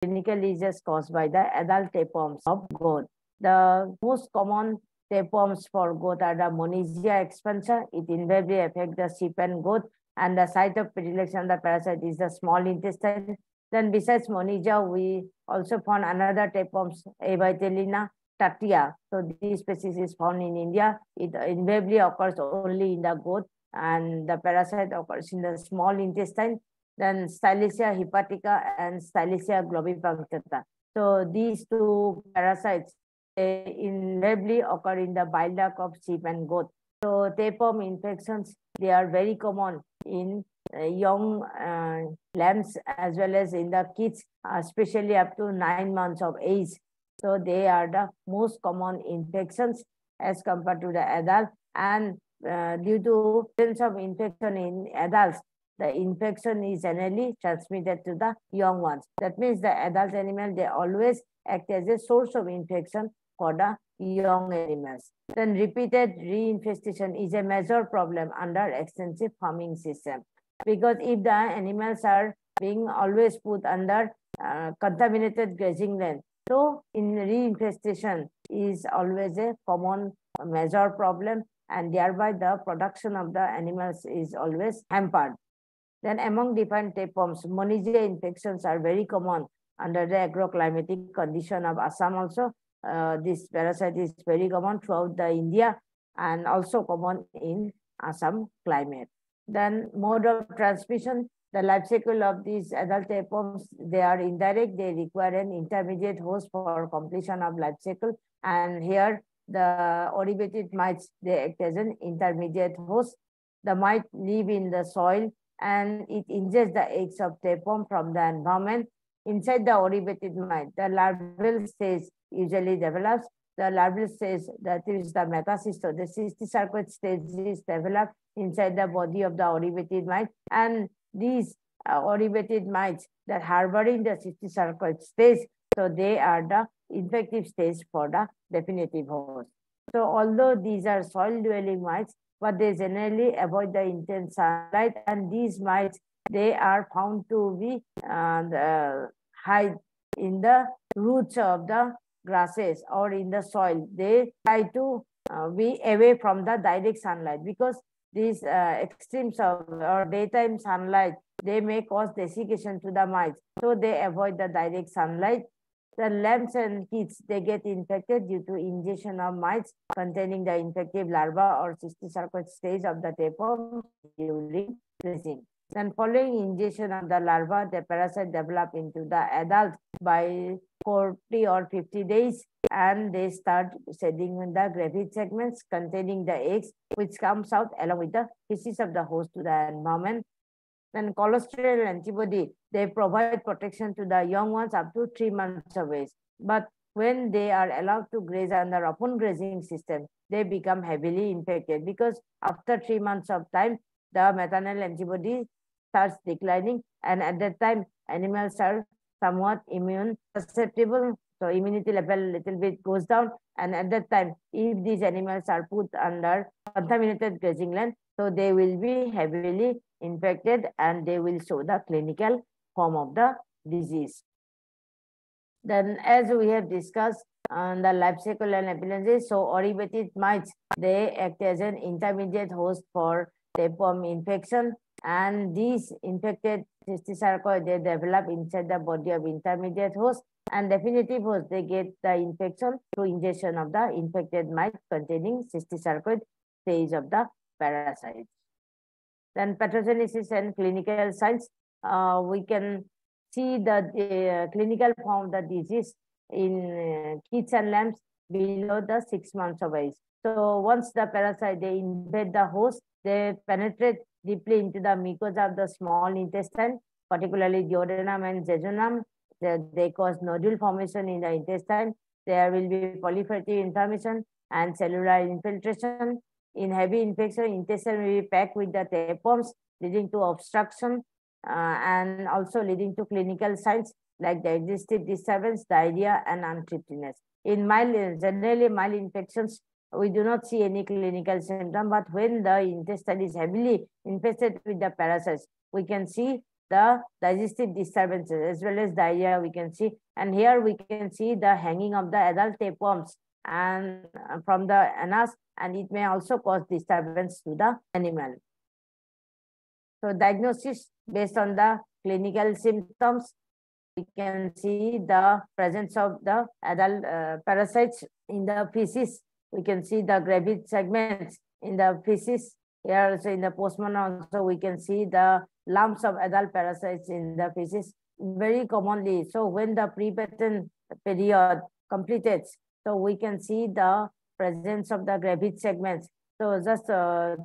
clinical diseases caused by the adult tapeworms of goat. The most common tapeworms for goat are the Monesia expansa. It invariably affects the sheep and goat, and the site of predilection of the parasite is the small intestine. Then besides Monesia, we also found another tapeworms, Avitelina tatia. So this species is found in India. It invariably occurs only in the goat, and the parasite occurs in the small intestine. Then Stylicia hepatica and Stylicia globipunctata. So these two parasites, they invariably occur in the bile duct of sheep and goat. So tapeworm infections, they are very common in young lambs as well as in the kids, especially up to 9 months of age. So they are the most common infections as compared to the adult. And due to presence of infection in adults, the infection is generally transmitted to the young ones. That means the adult animal, they always act as a source of infection for the young animals. Then repeated reinfestation is a major problem under extensive farming system, because if the animals are being always put under contaminated grazing land, so in reinfestation is always a common major problem, and thereby the production of the animals is always hampered. Then among different tapeworms, Monesia infections are very common under the agroclimatic condition of Assam also. This parasite is very common throughout the India and also common in Assam climate. Then mode of transmission, the life cycle of these adult tapeworms, they are indirect. They require an intermediate host for completion of life cycle. And here the oribated mites, they act as an intermediate host. The mite live in the soil and it ingests the eggs of tapeworm from the environment. Inside the oribated mite, the larval stage usually develops. The larval stage, that is the metacysto, the cystosarcoid stage is developed inside the body of the oribated mite. And these oribated mites that harboring the cystosarcoid stage, so they are the infective stage for the definitive host. So although these are soil-dwelling mites, but they generally avoid the intense sunlight, and these mites, they are found to be hide in the roots of the grasses or in the soil. They try to be away from the direct sunlight, because these extremes of or daytime sunlight, they may cause desiccation to the mites. So they avoid the direct sunlight. The lambs and kids, they get infected due to ingestion of mites containing the infective larva or cystosarcoid stage of the tapeworm during grazing. Then following ingestion of the larva, the parasite develop into the adult by 40 or 50 days, and they start shedding the gravid segments containing the eggs, which comes out along with the feces of the host to the environment. Then cholesterol antibody, they provide protection to the young ones up to 3 months of age. But when they are allowed to graze under open grazing system, they become heavily infected, because after 3 months of time, the maternal antibody starts declining, and at that time, animals are somewhat immune susceptible. So immunity level little bit goes down, and at that time, if these animals are put under contaminated grazing land, so they will be heavily infected and they will show the clinical form of the disease. Then, as we have discussed on the life cycle and epilepsy, so oribated mites, they act as an intermediate host for tapeworm infection, and these infected cystosarcoid, they develop inside the body of intermediate host, and definitive host, they get the infection through ingestion of the infected mite containing cystosarcoid stage of the parasite. Then pathogenesis and clinical signs, we can see the clinical form of the disease in kids and lambs below the 6 months of age. So once the parasite, they invade the host, they penetrate deeply into the mucosa of the small intestine, particularly duodenum and jejunum. They cause nodule formation in the intestine. There will be proliferative inflammation and cellular infiltration. In heavy infection, intestine will be packed with the tapeworms, leading to obstruction and also leading to clinical signs like digestive disturbance, diarrhea, and untreatedness. In mild, generally mild infections, we do not see any clinical symptom, but when the intestine is heavily infested with the parasites, we can see the digestive disturbances as well as diarrhea we can see. And here we can see the hanging of the adult tapeworms and from the anus, and it may also cause disturbance to the animal. So diagnosis based on the clinical symptoms, we can see the presence of the adult parasites in the feces. We can see the gravid segments in the feces. Here also in the postmortem also we can see the lumps of adult parasites in the feces very commonly. So when the pre-patent period completed, so we can see the presence of the gravid segments. So just 2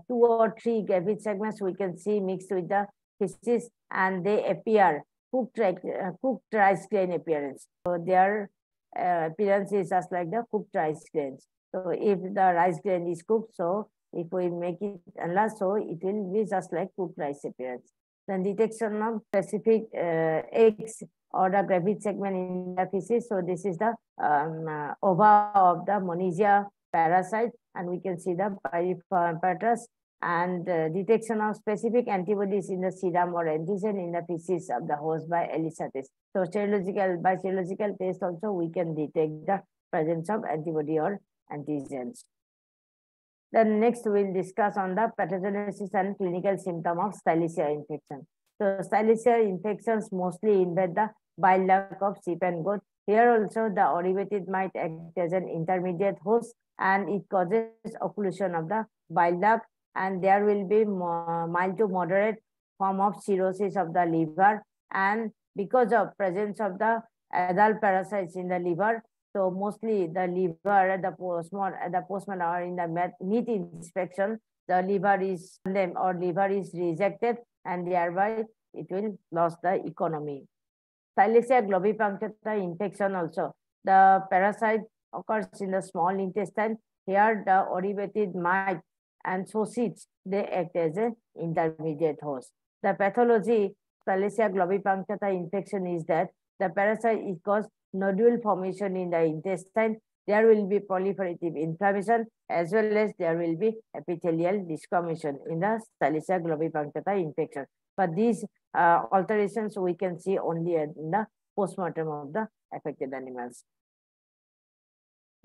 or 3 gravid segments we can see mixed with the feces, and they appear cooked rice grain appearance. So their appearance is just like the cooked rice grains. So if the rice grain is cooked, so if we make it enlarged, so it will be just like cooked rice appearance. Then detection of specific eggs or the gravid segment in the feces. So this is the ova of the Monesia parasite, and we can see the pyrethroids, and detection of specific antibodies in the serum or antigen in the feces of the host by ELISA test. So by serological test also we can detect the presence of antibody or antigens. Then next we'll discuss on the pathogenesis and clinical symptom of Stylicia infection. So Stylicia infections mostly invade the bile duct of sheep and goat. Here also the orivated might act as an intermediate host, and it causes occlusion of the bile duct, and there will be mild to moderate form of cirrhosis of the liver, and because of presence of the adult parasites in the liver, so mostly the liver at the postmortem or in the meat inspection, the liver is condemned or liver is rejected, and thereby it will lose the economy. Stylicia globipunctata infection also. The parasite occurs in the small intestine. Here the orivated mite and zoocysts, they act as an intermediate host. The pathology Stylicia globipunctata infection is that the parasite is cause nodule formation in the intestine. There will be proliferative inflammation as well as there will be epithelial desquamation in the Stylicia globipunctata infection. But these alterations we can see only in the postmortem of the affected animals.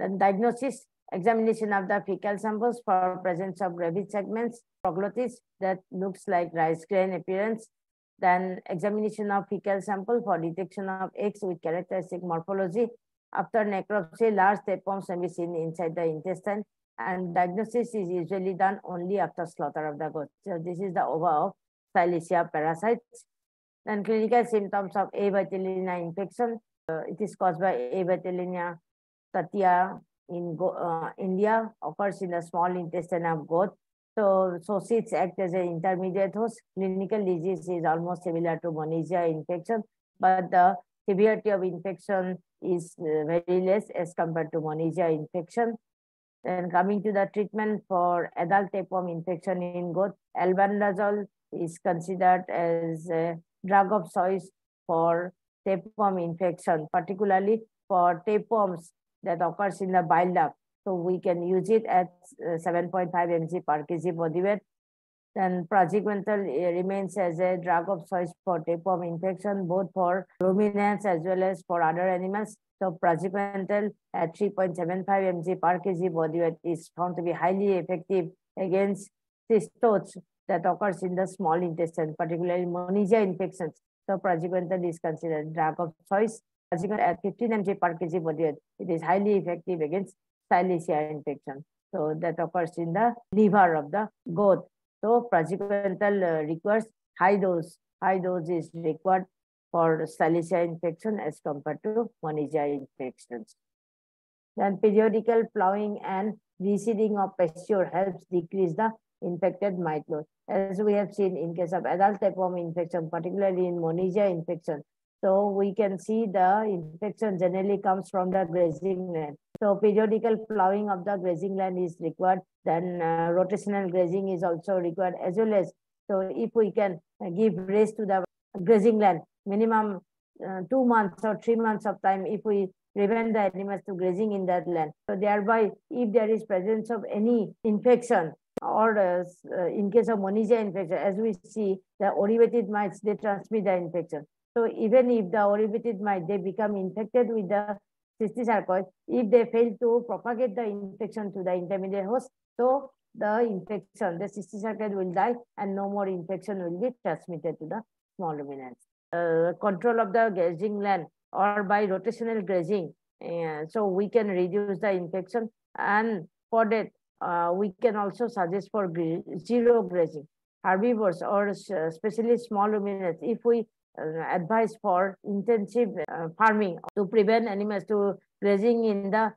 Then diagnosis, examination of the fecal samples for presence of gravid segments, proglottis that looks like rice grain appearance. Then examination of fecal sample for detection of eggs with characteristic morphology. After necropsy, large tapeworms can be seen inside the intestine, and diagnosis is usually done only after slaughter of the goat. So this is the ova of Stylicia parasites. Then clinical symptoms of A. vitellinia infection. It is caused by A. vitellinia tatia in India, occurs in the small intestine of goat. So zoocysts act as an intermediate host. Clinical disease is almost similar to Monesia infection, but the severity of infection is very less as compared to Monesia infection. Then coming to the treatment for adult tapeworm infection in goat, albendazole is considered as a drug of choice for tapeworm infection, particularly for tapeworms that occurs in the bile duct. So we can use it at 7.5 mg per kg body weight. Then praziquantel remains as a drug of choice for tapeworm infection, both for ruminants as well as for other animals. So praziquantel at 3.75 mg per kg body weight is found to be highly effective against cystodes that occurs in the small intestine, particularly Monesia infections. So praziquantel is considered drug of choice. Praziquantel at 15 mg per kg body weight, it is highly effective against Stylicia infection. So that occurs in the liver of the goat. So praziquantel requires high dose. High dose is required for Stylicia infection as compared to Monesia infections. Then periodical plowing and reseeding of pasture helps decrease the infected mite load. As we have seen in case of adult tapeworm infection, particularly in Monesia infection. So we can see the infection generally comes from the grazing land. So periodical plowing of the grazing land is required. Then rotational grazing is also required as well as, so if we can give rest to the grazing land, minimum 2 months or 3 months of time, if we prevent the animals to grazing in that land. So thereby, if there is presence of any infection, or in case of Monesia infection, as we see, the oribatid mites, they transmit the infection. So even if the oribatid mite, they become infected with the cystosarcoid, if they fail to propagate the infection to the intermediate host, so the infection, the cystosarcoid will die and no more infection will be transmitted to the small ruminants. Control of the grazing land or by rotational grazing, so we can reduce the infection, and for that we can also suggest for zero grazing. Herbivores or especially small ruminants, if we advise for intensive farming to prevent animals to grazing in the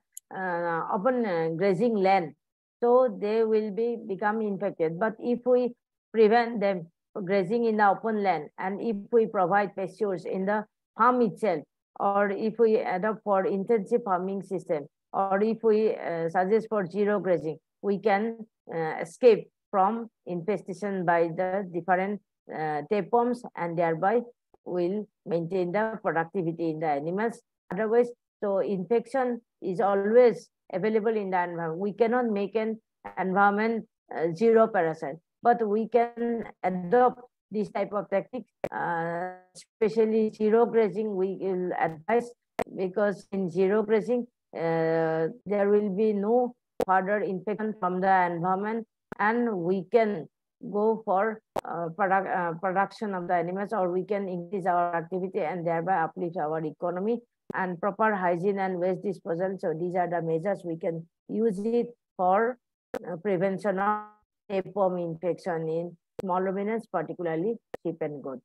open grazing land, so they will become infected. But if we prevent them grazing in the open land, and if we provide pastures in the farm itself, or if we adopt for intensive farming system, or if we suggest for zero grazing, we can escape from infestation by the different tapeworms, and thereby will maintain the productivity in the animals. Otherwise, so infection is always available in the environment. We cannot make an environment zero parasite, but we can adopt this type of tactics, especially zero grazing we will advise, because in zero grazing there will be no further infection from the environment, and we can go for production of the animals, or we can increase our activity and thereby uplift our economy, and proper hygiene and waste disposal. So these are the measures we can use it for prevention of tapeworm infection in small ruminants, particularly sheep and goat.